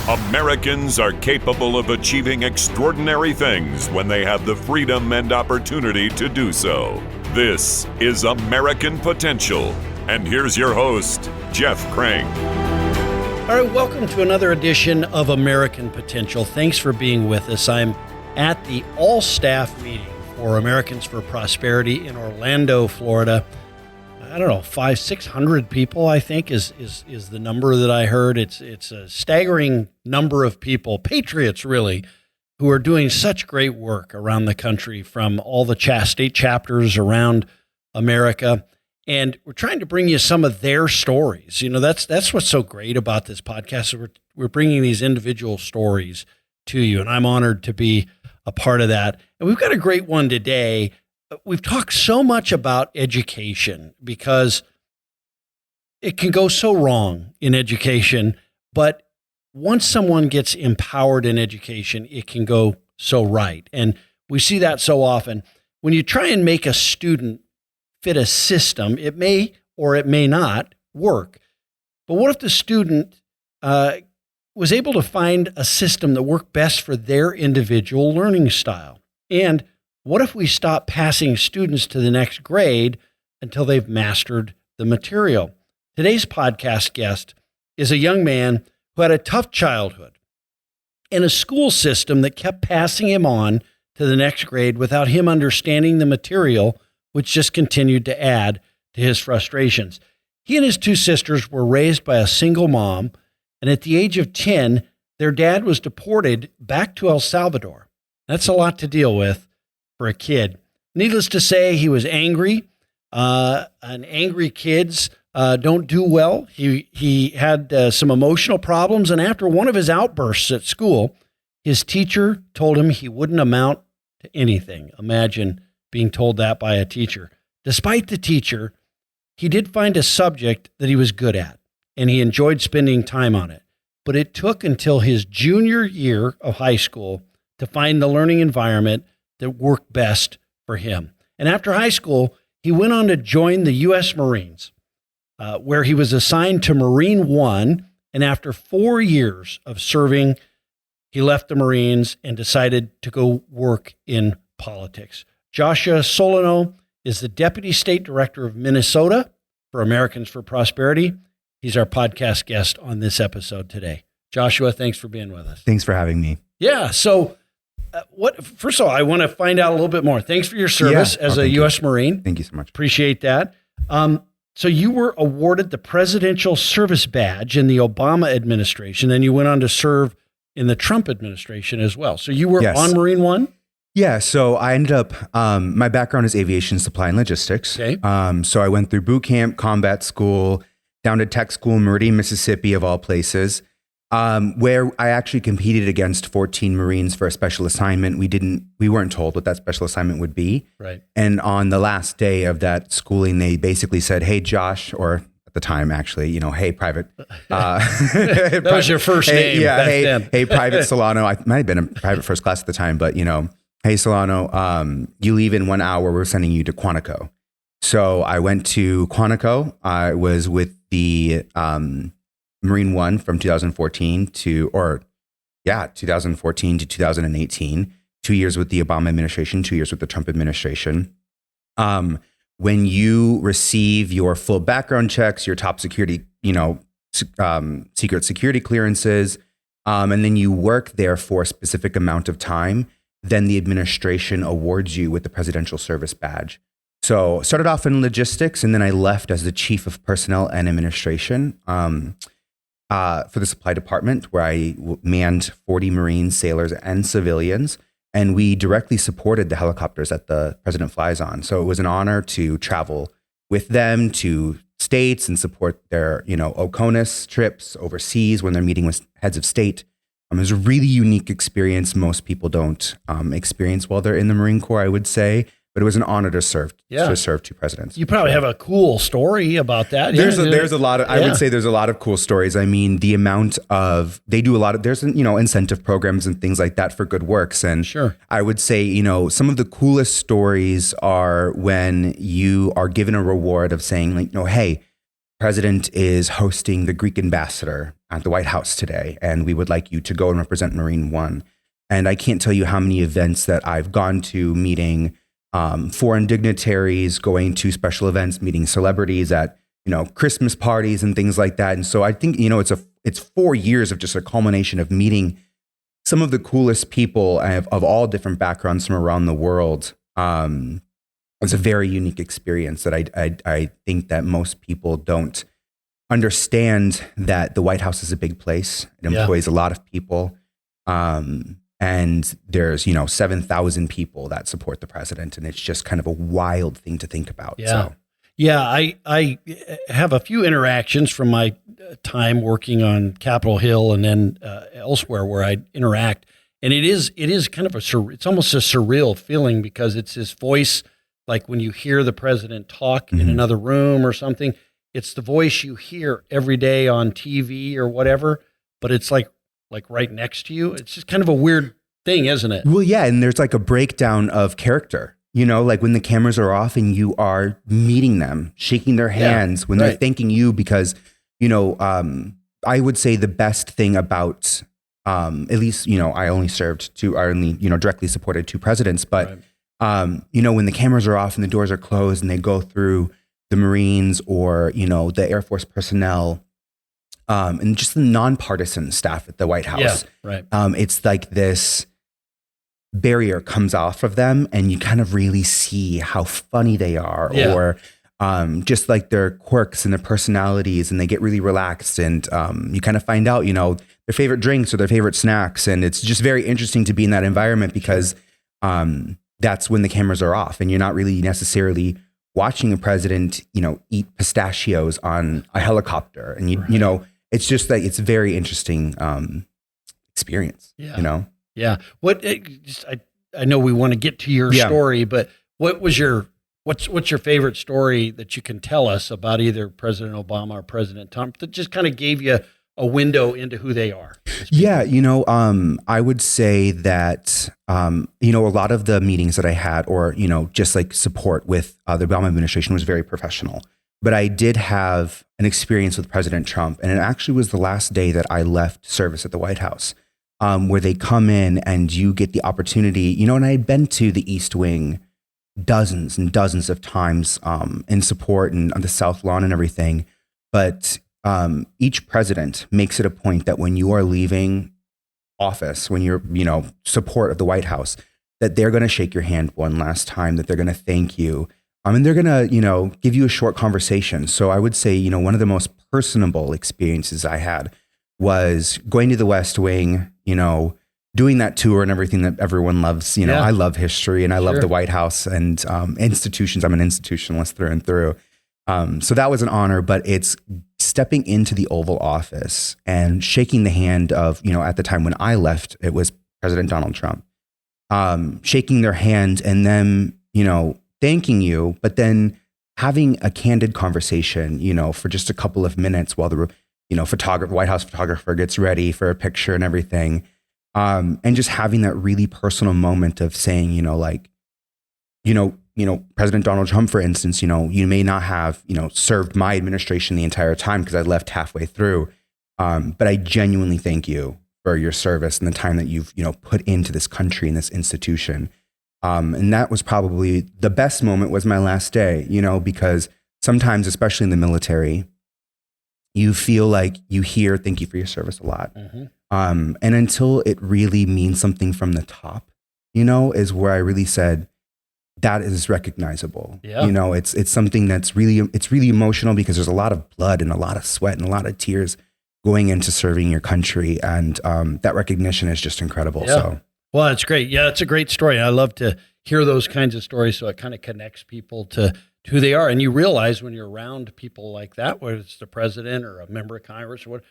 Americans are capable of achieving extraordinary things when they have the freedom and opportunity to do so. This is American Potential. And here's your host, Jeff Crank. All right, welcome to another edition of American Potential. Thanks for being with us. I'm at the all-staff meeting for Americans for Prosperity in Orlando, Florida. I don't know, 500-600 people, I think, is the number that I heard. It's a staggering number of people, patriots really, who are doing such great work around the country from all the state chapters around America. And we're trying to bring you some of their stories. You know, that's what's so great about this podcast. We're bringing these individual stories to you, and I'm honored to be a part of that. And we've got a great one today. We've talked so much about education because it can go so wrong in education, but once someone gets empowered in education, it can go so right. And we see that so often. When you try and make a student fit a system, it may or it may not work. But what if the student was able to find a system that worked best for their individual learning style? And what if we stop passing students to the next grade until they've mastered the material? Today's podcast guest is a young man who had a tough childhood and a school system that kept passing him on to the next grade without him understanding the material, which just continued to add to his frustrations. He and his two sisters were raised by a single mom, and at the age of 10, their dad was deported back to El Salvador. That's a lot to deal with for a kid. Needless to say, he was angry, and angry kids don't do well. He had some emotional problems, and after one of his outbursts at school, his teacher told him he wouldn't amount to anything. Imagine being told that by a teacher. Despite the teacher, he did find a subject that he was good at, and he enjoyed spending time on it. But it took until his junior year of high school to find the learning environment that worked best for him. And after high school, he went on to join the U.S. Marines, where he was assigned to Marine 1. And after 4 years of serving, he left the Marines and decided to go work in politics. Joshua Solano is the Deputy State Director of Minnesota for Americans for Prosperity. He's our podcast guest on this episode today. Joshua, thanks for being with us. Thanks for having me. Yeah. So first of all, I want to find out a little bit more. Thanks for your service as a U.S. Marine. Thank you so much. Appreciate that. So you were awarded the Presidential Service Badge in the Obama administration, then you went on to serve in the Trump administration as well. So you were on Marine One? Yeah, so I ended up, my background is aviation supply and logistics. Okay. So I went through boot camp, combat school, down to tech school in Meridian, Mississippi, of all places, where I actually competed against 14 Marines for a special assignment. We weren't told what that special assignment would be. Right. And on the last day of that schooling, they basically said, "Hey, Josh," or at the time, actually, "Hey, Private." That was your first name back then. Hey, Private Solano. I might have been a private first class at the time, but "Hey, Solano, you leave in 1 hour. We're sending you to Quantico." So I went to Quantico. I was with the Marine One from 2014 to 2018, 2 years with the Obama administration, 2 years with the Trump administration. When you receive your full background checks, your top security, secret security clearances, and then you work there for a specific amount of time, then the administration awards you with the Presidential Service Badge. So started off in logistics, and then I left as the Chief of Personnel and Administration for the Supply Department, where I manned 40 Marines, sailors, and civilians. And we directly supported the helicopters that the president flies on. So it was an honor to travel with them to states and support their, OCONUS trips overseas when they're meeting with heads of state. It was a really unique experience most people don't experience while they're in the Marine Corps, I would say. But it was an honor to serve two presidents. You probably have a cool story about that. There's a lot of, I would say there's a lot of cool stories. I mean, the amount of, they do a lot of, there's, incentive programs and things like that for good works. And sure, I would say, some of the coolest stories are when you are given a reward of saying hey, president is hosting the Greek ambassador at the White House today, and we would like you to go and represent Marine One. And I can't tell you how many events that I've gone to, meeting foreign dignitaries, going to special events, meeting celebrities at, Christmas parties and things like that. And so I think, it's 4 years of just a culmination of meeting some of the coolest people of all different backgrounds from around the world. It's a very unique experience that I think that most people don't understand, that the White House is a big place. It employs a lot of people. And there's, 7,000 people that support the president. And it's just kind of a wild thing to think about. Yeah. So. Yeah, I have a few interactions from my time working on Capitol Hill and then elsewhere where I interact. And it is kind of it's almost a surreal feeling, because it's his voice. Like when you hear the president talk in another room or something, it's the voice you hear every day on TV or whatever, but it's like right next to you. It's just kind of a weird thing, isn't it? Well, yeah. And there's like a breakdown of character, like when the cameras are off and you are meeting them, shaking their hands, when they're thanking you, because, I would say the best thing about, at least, I only directly supported 2 presidents, but, when the cameras are off and the doors are closed and they go through the Marines or, the Air Force personnel, and just the nonpartisan staff at the White House. Yeah, right. It's like this barrier comes off of them, and you kind of really see how funny they are, or just like their quirks and their personalities, and they get really relaxed, and you kind of find out, their favorite drinks or their favorite snacks. And it's just very interesting to be in that environment, because that's when the cameras are off and you're not really necessarily watching a president, eat pistachios on a helicopter. And it's just like, it's a very interesting experience, Yeah. I know we want to get to your story, but what's your favorite story that you can tell us about either President Obama or President Trump that just kind of gave you a window into who they are? Yeah. I would say that, a lot of the meetings that I had, or, just like support with the Obama administration, was very professional. But I did have an experience with President Trump, and it actually was the last day that I left service at the White House, where they come in and you get the opportunity, and I had been to the East Wing dozens and dozens of times in support and on the South Lawn and everything. But each president makes it a point that when you are leaving office, when you're, support of the White House, that they're going to shake your hand one last time, that they're going to thank you. And they're going to, give you a short conversation. So I would say, one of the most personable experiences I had was going to the West Wing, doing that tour and everything that everyone loves. I love history, and I love the White House and institutions. I'm an institutionalist through and through. So that was an honor, but it's stepping into the Oval Office and shaking the hand of, at the time when I left, it was President Donald Trump, shaking their hand and them, thanking you, but then having a candid conversation, for just a couple of minutes while the, White House photographer gets ready for a picture and everything. And just having that really personal moment of saying, President Donald Trump, for instance, you may not have, served my administration the entire time because I left halfway through. But I genuinely thank you for your service and the time that you've, put into this country and this institution. And that was probably the best moment, was my last day, because sometimes, especially in the military, you feel like you hear "thank you for your service" a lot. Mm-hmm. And until it really means something from the top, is where I really said, that is recognizable. Yeah. It's something that's really emotional, because there's a lot of blood and a lot of sweat and a lot of tears going into serving your country. And that recognition is just incredible. Yeah. So, well, that's great. Yeah, it's a great story. I love to hear those kinds of stories, so it kind of connects people to who they are. And you realize when you're around people like that, whether it's the president or a member of Congress or what,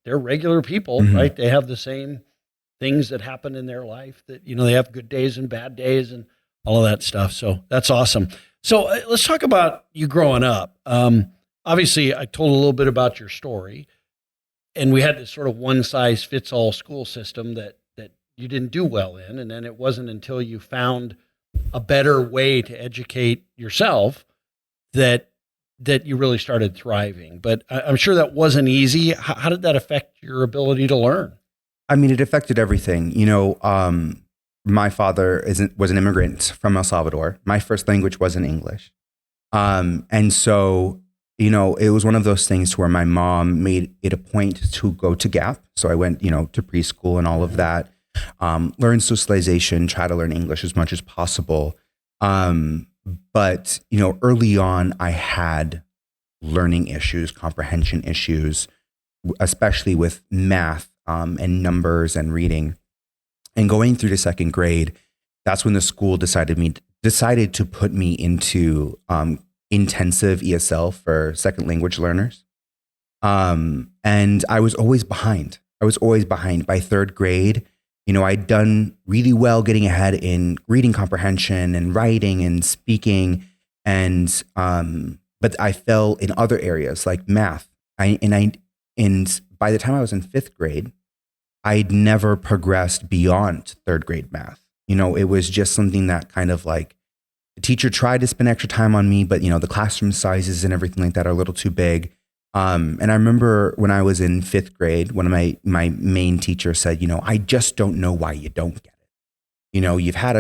they're regular people, mm-hmm. right? They have the same things that happen in their life, that, they have good days and bad days and all of that stuff. So that's awesome. So let's talk about you growing up. Obviously, I told a little bit about your story, and we had this sort of one-size-fits-all school system that you didn't do well in. And then it wasn't until you found a better way to educate yourself that that you really started thriving. But I'm sure that wasn't easy. How did that affect your ability to learn? I mean, it affected everything. My father was an immigrant from El Salvador. My first language wasn't English. And so, it was one of those things where my mom made it a point to go to Gap. So I went, to preschool and all of that, learn socialization, try to learn English as much as possible. But, early on, I had learning issues, comprehension issues, especially with math and numbers and reading. And going through the second grade, that's when the school decided to put me into intensive ESL for second language learners. And I was always behind. By third grade, I'd done really well getting ahead in reading comprehension and writing and speaking. And but I fell in other areas like math. And by the time I was in fifth grade, I'd never progressed beyond third grade math. It was just something that kind of like the teacher tried to spend extra time on me, but the classroom sizes and everything like that are a little too big. And I remember when I was in fifth grade, one of my main teachers said, I just don't know why you don't get it. You've had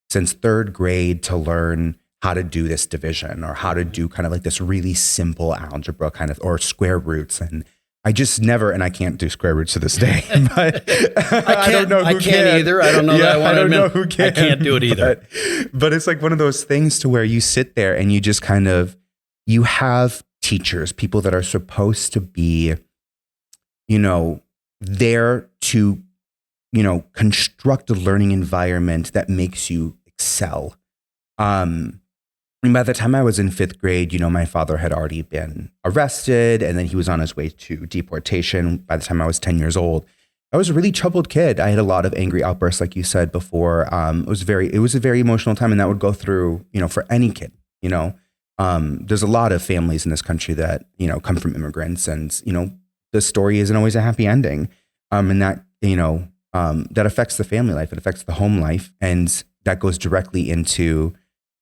since third grade to learn how to do this division or how to do kind of like this really simple algebra kind of, or square roots. And I just never, and I can't do square roots to this day, but I don't know who can. Either. I don't know that one. I don't know who can. I can't do it either. But it's like one of those things to where you sit there and you just kind of, you have teachers, people that are supposed to be, there to, construct a learning environment that makes you excel. And by the time I was in fifth grade, my father had already been arrested and then he was on his way to deportation by the time I was 10 years old. I was a really troubled kid. I had a lot of angry outbursts, like you said before. It was a very emotional time, and that would go through, for any kid, there's a lot of families in this country that, come from immigrants and, the story isn't always a happy ending. And that, that affects the family life. It affects the home life. And that goes directly into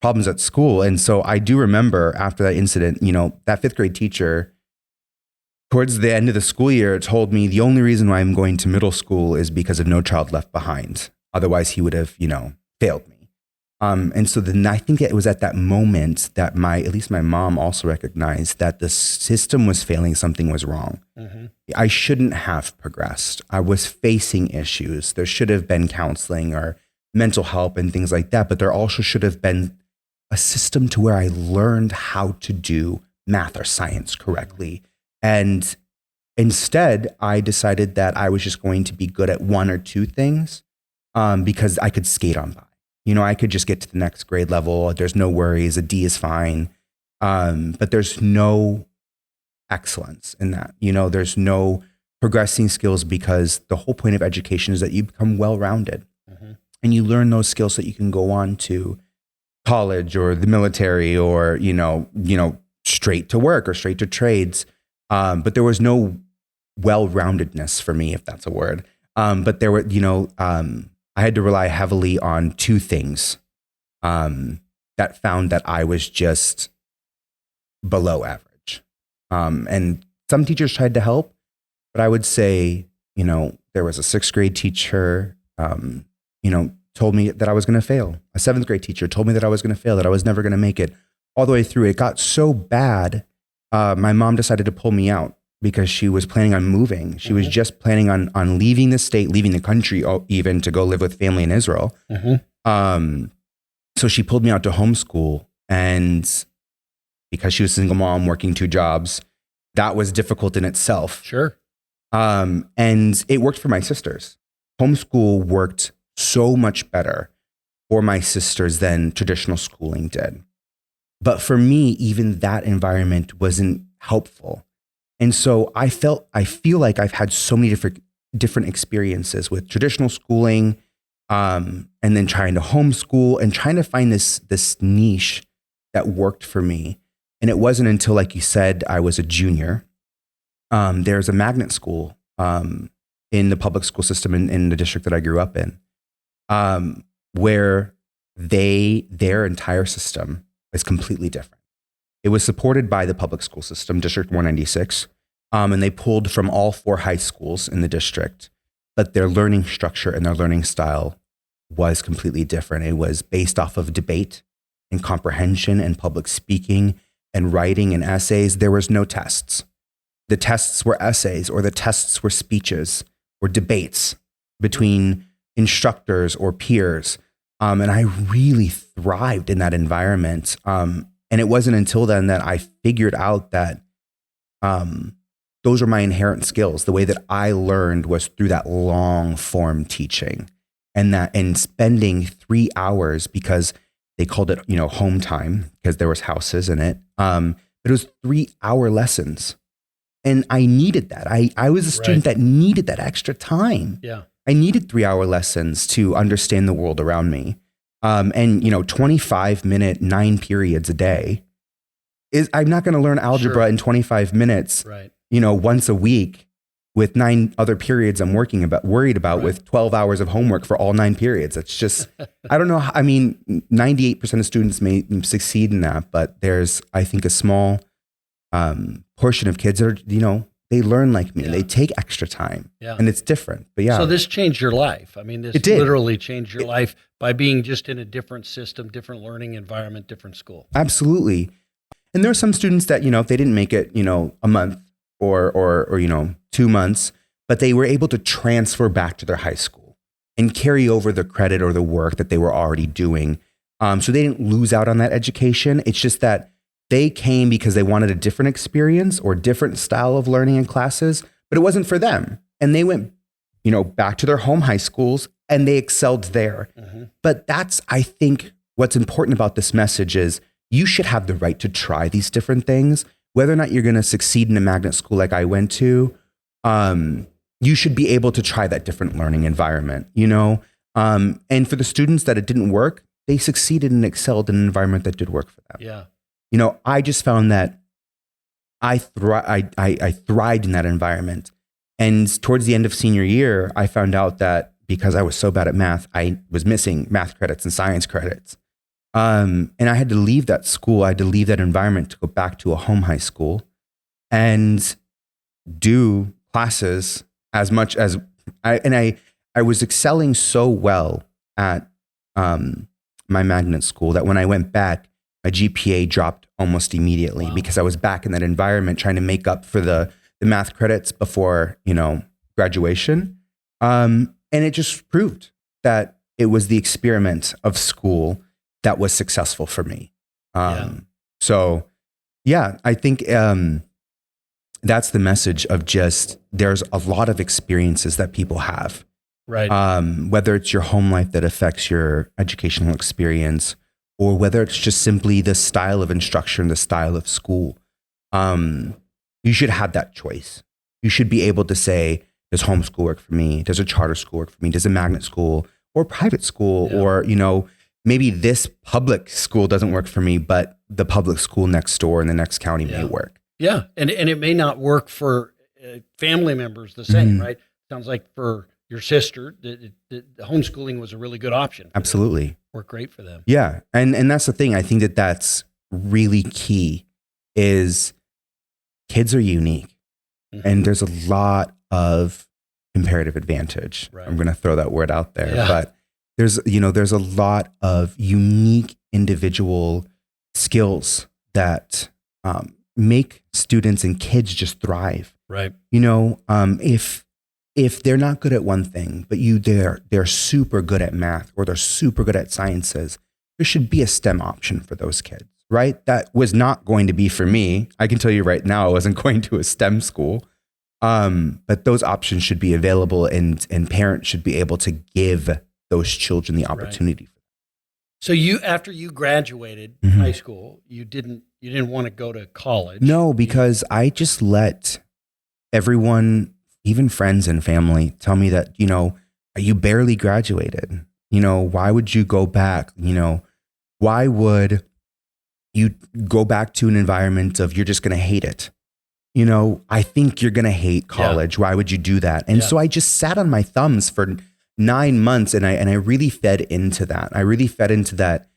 problems at school. And so I do remember after that incident, that fifth grade teacher towards the end of the school year told me the only reason why I'm going to middle school is because of No Child Left Behind. Otherwise he would have, failed me. And so then I think it was at that moment that at least my mom also recognized that the system was failing, something was wrong. Mm-hmm. I shouldn't have progressed. I was facing issues. There should have been counseling or mental help and things like that, but there also should have been a system to where I learned how to do math or science correctly. And instead, I decided that I was just going to be good at one or two things because I could skate on by. I could just get to the next grade level. There's no worries. A D is fine. But there's no excellence in that. There's no progressing skills because the whole point of education is that you become well-rounded. Mm-hmm. And you learn those skills so that you can go on to college or the military or, straight to work or straight to trades. But there was no well-roundedness for me, if that's a word. But there were, I had to rely heavily on two things that found that I was just below average. And some teachers tried to help, but I would say, there was a sixth grade teacher, told me that I was going to fail. A seventh grade teacher told me that I was going to fail, that I was never going to make it. All the way through, it got so bad, my mom decided to pull me out because she was planning on moving. She was just planning on leaving the state, leaving the country even to go live with family in Israel. Mm-hmm. So she pulled me out to homeschool. And because she was a single mom working two jobs, that was difficult in itself. Sure. And it worked for my sisters. Homeschool worked so much better for my sisters than traditional schooling did. But for me, even that environment wasn't helpful. And so I feel like I've had so many different experiences with traditional schooling, and then trying to homeschool and trying to find this niche that worked for me. And it wasn't until, like you said, I was a junior. There's a magnet school in the public school system in the district that I grew up in, where their entire system is completely different. It was supported by the public school system, District 196, and they pulled from all 4 high schools in the district. But their learning structure and their learning style was completely different. It was based off of debate and comprehension and public speaking and writing and essays. There was no tests. The tests were essays, or the tests were speeches or debates between instructors or peers. And I really thrived in that environment. And it wasn't until then that I figured out that those are my inherent skills. The way that I learned was through that long form teaching, and spending 3 hours, because they called it, home time, because there was houses in it. But it was 3-hour lessons. And I needed that. I was a student that needed that extra time. Yeah. I needed 3-hour lessons to understand the world around me. And 25-minute 9 periods a day I'm not going to learn algebra in 25 minutes, once a week with 9 other periods I'm worried about with 12 hours of homework for all 9 periods. It's just, I don't know. I mean, 98% of students may succeed in that, but there's, I think, a small portion of kids that are, they learn like me. They take extra time and it's different, but So this changed your life. I mean, this literally changed your life by being just in a different system, different learning environment, different school. Absolutely. And there are some students that, if they didn't make it, a month or 2 months, but they were able to transfer back to their high school and carry over the credit or the work that they were already doing. So they didn't lose out on that education. It's just that they came because they wanted a different experience or different style of learning in classes, but it wasn't for them. And they went, back to their home high schools and they excelled there. Mm-hmm. But that's, I think, what's important about this message is you should have the right to try these different things. Whether or not you're going to succeed in a magnet school like I went to, you should be able to try that different learning environment, and for the students that it didn't work, they succeeded and excelled in an environment that did work for them. Yeah. I just found that I thrived in that environment. And towards the end of senior year, I found out that because I was so bad at math, I was missing math credits and science credits. And I had to leave that school. I had to leave that environment to go back to a home high school and do classes as much as I was excelling so well at my magnet school that when I went back, my GPA dropped almost immediately because I was back in that environment trying to make up for the math credits before, graduation. And it just proved that it was the experiment of school that was successful for me. So yeah, I think that's the message of just, there's a lot of experiences that people have. Right. Whether it's your home life that affects your educational experience, or whether it's just simply the style of instruction, the style of school, you should have that choice. You should be able to say, does homeschool work for me? Does a charter school work for me? Does a magnet school or private school or, maybe this public school doesn't work for me, but the public school next door in the next county may work. Yeah. And it may not work for family members the same, right? Sounds like for your sister, the homeschooling was a really good option. Absolutely. Worked great for them. Yeah. And that's the thing. I think that that's really key is kids are unique and there's a lot of comparative advantage. Right. I'm going to throw that word out there, but there's a lot of unique individual skills that make students and kids just thrive. Right. If they're not good at one thing, but they're super good at math or they're super good at sciences, there should be a STEM option for those kids, right? That was not going to be for me. I can tell you right now, I wasn't going to a STEM school. But those options should be available and parents should be able to give those children the opportunity. Right. So after you graduated high school, you didn't want to go to college? No, because I just let everyone, even friends and family, tell me that, you barely graduated. Why would you go back? Why would you go back to an environment of you're just going to hate it? I think you're going to hate college. Why would you do that? And so I just sat on my thumbs for 9 months and I really fed into that. I really fed into that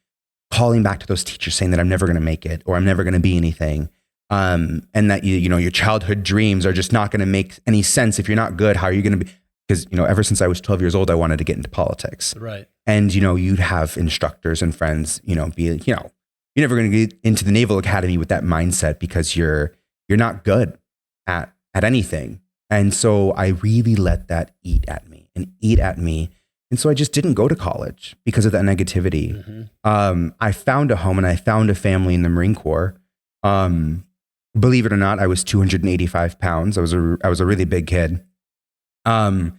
calling back to those teachers saying that I'm never going to make it or I'm never going to be anything. And that, your childhood dreams are just not going to make any sense. If you're not good, how are you going to be? Because, ever since I was 12 years old, I wanted to get into politics. Right. And, you'd have instructors and friends, be, you're never going to get into the Naval Academy with that mindset because you're not good at anything. And so I really let that eat at me. And so I just didn't go to college because of that negativity. Mm-hmm. I found a home and I found a family in the Marine Corps. Believe it or not, I was 285 pounds. I was a really big kid. And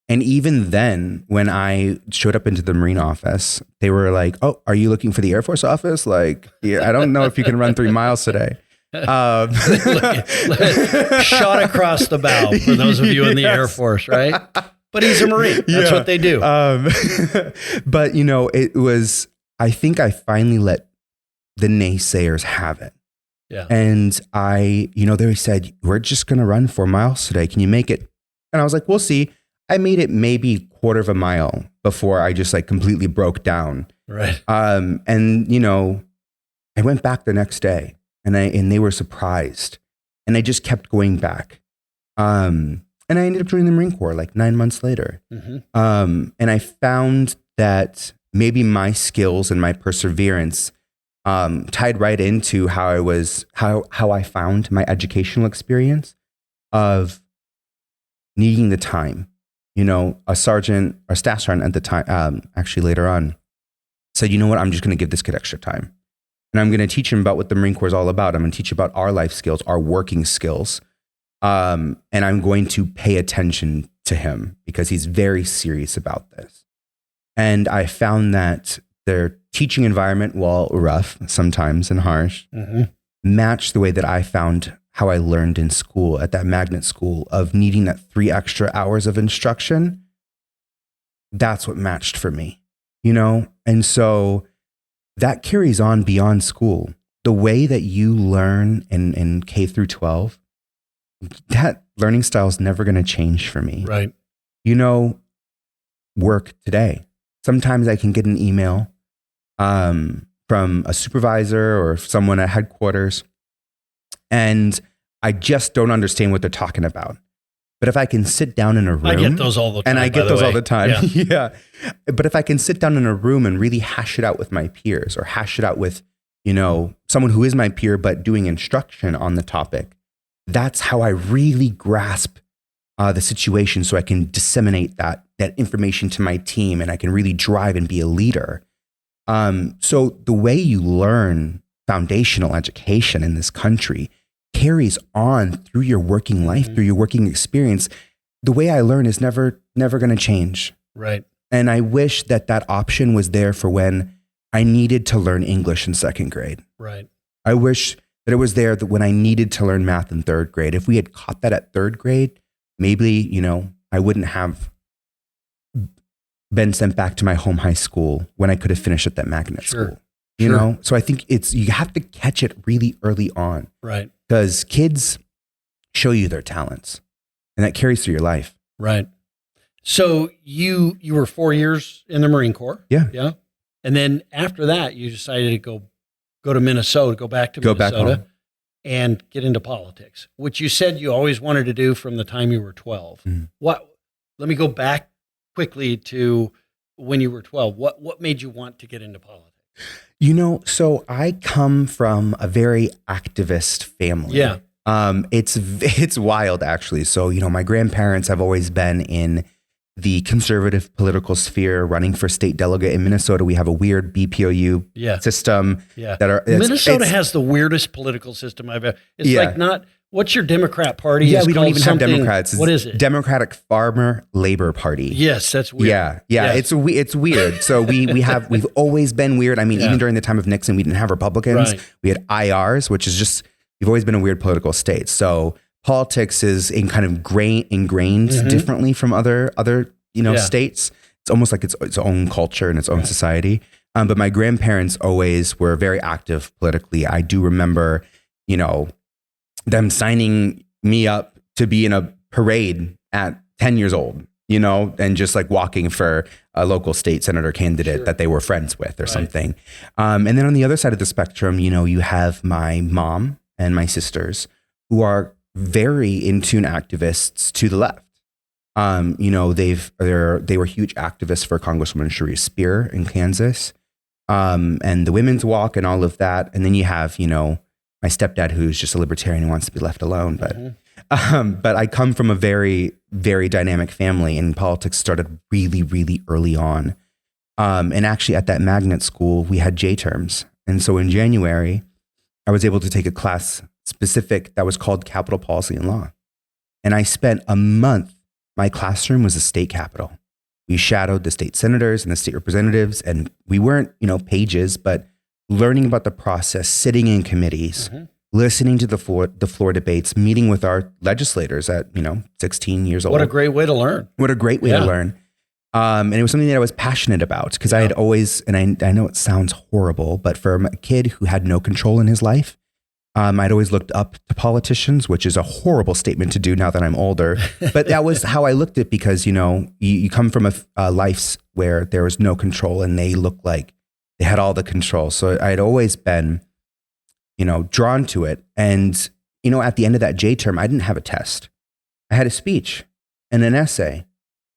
even then, when I showed up into the Marine office, they were like, "Oh, are you looking for the Air Force office? Like, yeah, I don't know if you can run 3 miles today." Shot across the bow for those of you in the Air Force, right? But he's a Marine. That's what they do. But, I think I finally let the naysayers have it. Yeah. And they said, "We're just going to run 4 miles today. Can you make it?" And I was like, "We'll see." I made it maybe quarter of a mile before I just completely broke down. Right. And, I went back the next day and they were surprised and I just kept going back. And I ended up joining the Marine Corps 9 months later. Mm-hmm. And I found that maybe my skills and my perseverance tied right into how I found my educational experience of needing the time. A sergeant or staff sergeant at the time, actually later on, said, "You know what? I'm just going to give this kid extra time. And I'm going to teach him about what the Marine Corps is all about. I'm going to teach about our life skills, our working skills. And I'm going to pay attention to him because he's very serious about this." And I found that their teaching environment, while rough sometimes and harsh, mm-hmm. matched the way that I found how I learned in school at that magnet school of needing that 3 extra hours of instruction. That's what matched for me, And so that carries on beyond school. The way that you learn in K through 12, that learning style is never going to change for me. Right. Work today. Sometimes I can get an email from a supervisor or someone at headquarters, and I just don't understand what they're talking about. But if I can sit down in a room, I get those all the time. And I get those all the time. Yeah. Yeah. But if I can sit down in a room and really hash it out with my peers or hash it out with, someone who is my peer, but doing instruction on the topic, that's how I really grasp the situation so I can disseminate that information to my team and I can really drive and be a leader. So the way you learn foundational education in this country carries on through your working life, through your working experience. The way I learn is never going to change. Right. And I wish that option was there for when I needed to learn English in 2nd grade. Right. I wish that it was there that when I needed to learn math in 3rd grade. If we had caught that at 3rd grade, maybe, I wouldn't have been sent back to my home high school when I could have finished at that magnet school. So I think you have to catch it really early on. Right. Because kids show you their talents and that carries through your life. Right. So you were 4 years in the Marine Corps. Yeah. Yeah. And then after that, you decided to go to Minnesota, go back Minnesota and get into politics, which you said you always wanted to do from the time you were 12. Mm-hmm. Let me go back quickly to when you were 12. What made you want to get into politics? So I come from a very activist family. Yeah. It's wild actually. So, my grandparents have always been in the conservative political sphere, running for state delegate in Minnesota. We have a weird BPOU system. Yeah. Minnesota has the weirdest political system I've ever. It's not. What's your Democrat party? Yeah, we don't even have Democrats. What is it? Democratic Farmer Labor Party. Yes, that's weird. Yeah. Yes. It's weird. So we've always been weird. I mean, even during the time of Nixon, we didn't have Republicans. Right. We had IRs, which is just we've always been a weird political state. So politics is kind of ingrained differently from other states. It's almost like its own culture and its own society. But my grandparents always were very active politically. I do remember, them signing me up to be in a parade at 10 years old. and just like walking for a local state senator candidate that they were friends with or something. And then on the other side of the spectrum, you have my mom and my sisters who are very in tune activists to the left. They were huge activists for Congresswoman Sharia Spear in Kansas, and the Women's Walk and all of that. And then you have, my stepdad, who's just a libertarian and wants to be left alone. But I come from a very, very dynamic family, and politics started really, really early on. And actually at that magnet school, we had J terms. And so in January, I was able to take a class specific that was called Capital Policy and Law. And I spent a month. My classroom was a state capitol. We shadowed the state senators and the state representatives, and we weren't, pages, but learning about the process, sitting in committees, listening to the floor debates, meeting with our legislators at, 16 years old. What a great way to learn. What a great way to learn. And it was something that I was passionate about because I had always, and I know it sounds horrible, but for a kid who had no control in his life, I'd always looked up to politicians, which is a horrible statement to do now that I'm older. But that was how I looked at it because, you come from a life where there was no control and they looked like they had all the control. So I'd always been, drawn to it. And, at the end of that J term, I didn't have a test. I had a speech and an essay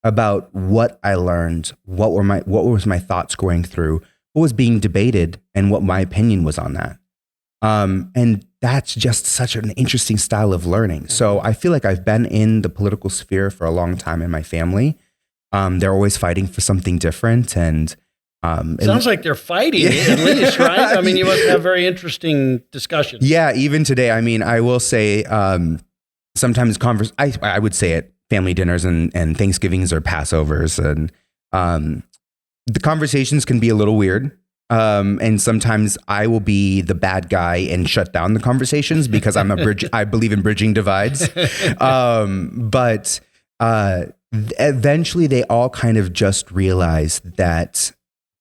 about what I learned, what was my thoughts going through, what was being debated, and what my opinion was on that. And that's just such an interesting style of learning. So I feel like I've been in the political sphere for a long time in my family. They're always fighting for something different. And sounds like they're fighting at least, right? I mean, you must have very interesting discussions. Yeah, even today. I mean, I will say sometimes I would say at family dinners and Thanksgivings or Passovers, and the conversations can be a little weird. And sometimes I will be the bad guy and shut down the conversations because I believe in bridging divides. But eventually they all kind of just realize that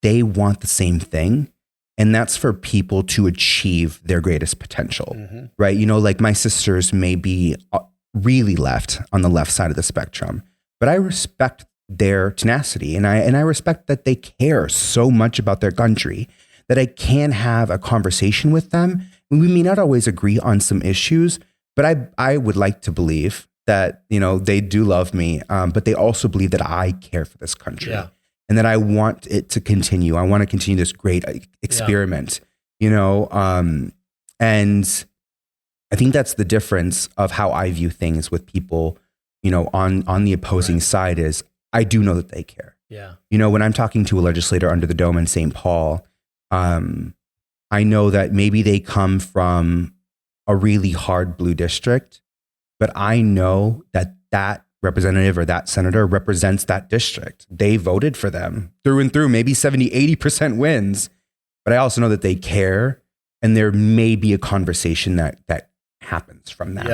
they want the same thing. And that's for people to achieve their greatest potential, right? Like my sisters may be really left on the left side of the spectrum, but I respect their tenacity. And I respect that they care so much about their country that I can have a conversation with them. We may not always agree on some issues, but I would like to believe that, they do love me, but they also believe that I care for this country and that I want it to continue. I want to continue this great experiment, and I think that's the difference of how I view things with people, on the opposing side is I do know that they care. Yeah. When I'm talking to a legislator under the dome in St. Paul, I know that maybe they come from a really hard blue district, but I know that that representative or that senator represents that district. They voted for them through and through, maybe 70, 80% wins, but I also know that they care and there may be a conversation that happens from that.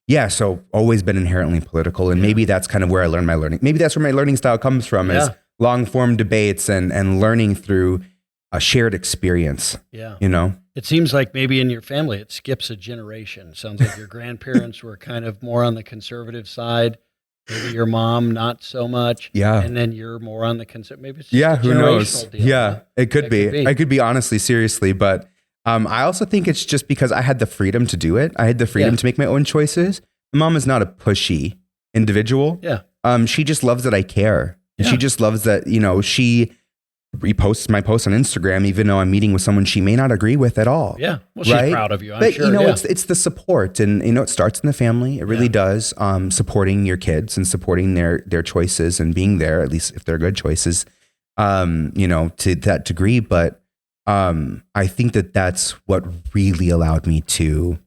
Yeah. So always been inherently political. And maybe that's kind of where I learned my learning. Maybe that's where my learning style comes from is long form debates and learning through a shared experience. Yeah. It seems like maybe in your family, it skips a generation. Sounds like your grandparents were kind of more on the conservative side. Maybe your mom, not so much. Yeah. And then you're more on the conservative. Maybe it's just a who knows? generational deal. Yeah, it could be. I could be honestly, seriously. But I also think it's just because I had the freedom to do it. I had the freedom to make my own choices. My mom is not a pushy individual. Yeah. She just loves that I care. And she just loves that, she reposts my posts on Instagram, even though I'm meeting with someone she may not agree with at all. Yeah. Well, she's proud of you, I'm but, sure. It's the support. And, it starts in the family. It really does. Supporting your kids and supporting their choices and being there, at least if they're good choices, to that degree. But I think that that's what really allowed me to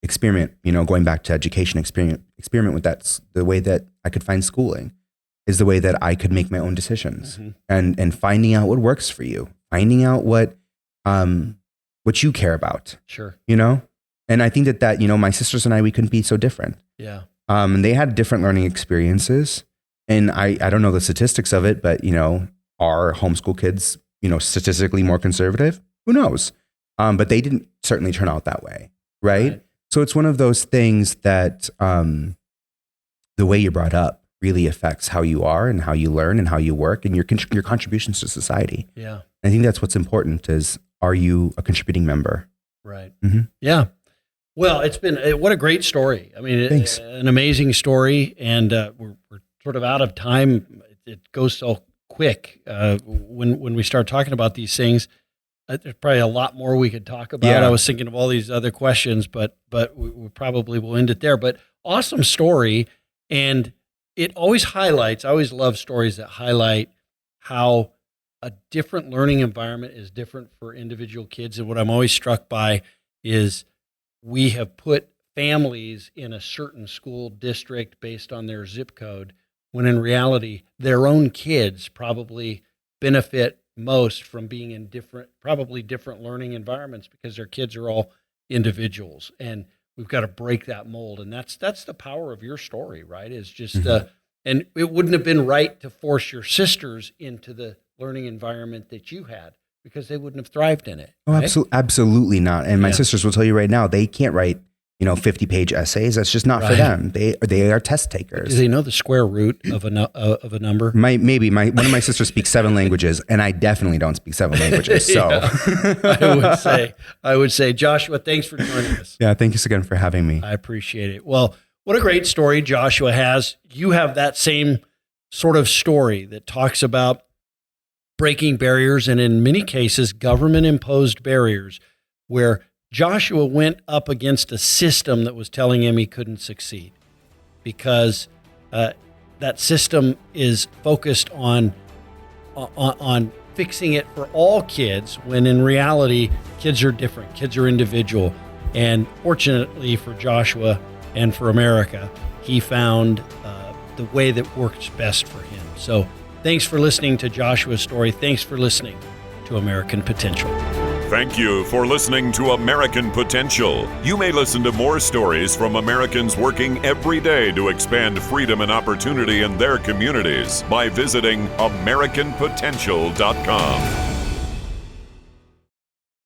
experiment, going back to education, experiment with that. The way that I could find schooling is the way that I could make my own decisions and finding out what works for you, finding out what you care about. Sure. And I think that, my sisters and I, we couldn't be so different. Yeah. And they had different learning experiences and I don't know the statistics of it, but are homeschool kids, statistically more conservative? Who knows? But they didn't certainly turn out that way. Right. So it's one of those things that the way you brought up, really affects how you are and how you learn and how you work and your contributions to society. Yeah. I think that's what's important is, are you a contributing member? Right. Mm-hmm. Yeah. Well, it's been, what a great story. I mean, Thanks. An amazing story. And we're sort of out of time. It goes so quick when we start talking about these things. There's probably a lot more we could talk about. Yeah. I was thinking of all these other questions, but we probably will end it there. But awesome story. And it always highlights, I always love stories that highlight how a different learning environment is different for individual kids. And what I'm always struck by is we have put families in a certain school district based on their zip code, when in reality, their own kids probably benefit most from being in probably different learning environments, because their kids are all individuals. And we've got to break that mold. And that's the power of your story, right? Is just, and it wouldn't have been right to force your sisters into the learning environment that you had, because they wouldn't have thrived in it. Oh, right? Absolutely not. And my sisters will tell you right now, they can't write, 50-page essays. That's just not for them. They are test takers. Do they know the square root of a number? Maybe one of my sisters speaks 7 languages, and I definitely don't speak 7 languages. So I would say, Joshua, thanks for joining us. Yeah, thank you again for having me. I appreciate it. Well, what a great story Joshua has. You have that same sort of story that talks about breaking barriers, and in many cases, government-imposed barriers, where Joshua went up against a system that was telling him he couldn't succeed, because that system is focused on fixing it for all kids, when in reality, kids are different, kids are individual. And fortunately for Joshua and for America, he found the way that works best for him. So thanks for listening to Joshua's story. Thanks for listening to American Potential. Thank you for listening to American Potential. You may listen to more stories from Americans working every day to expand freedom and opportunity in their communities by visiting AmericanPotential.com.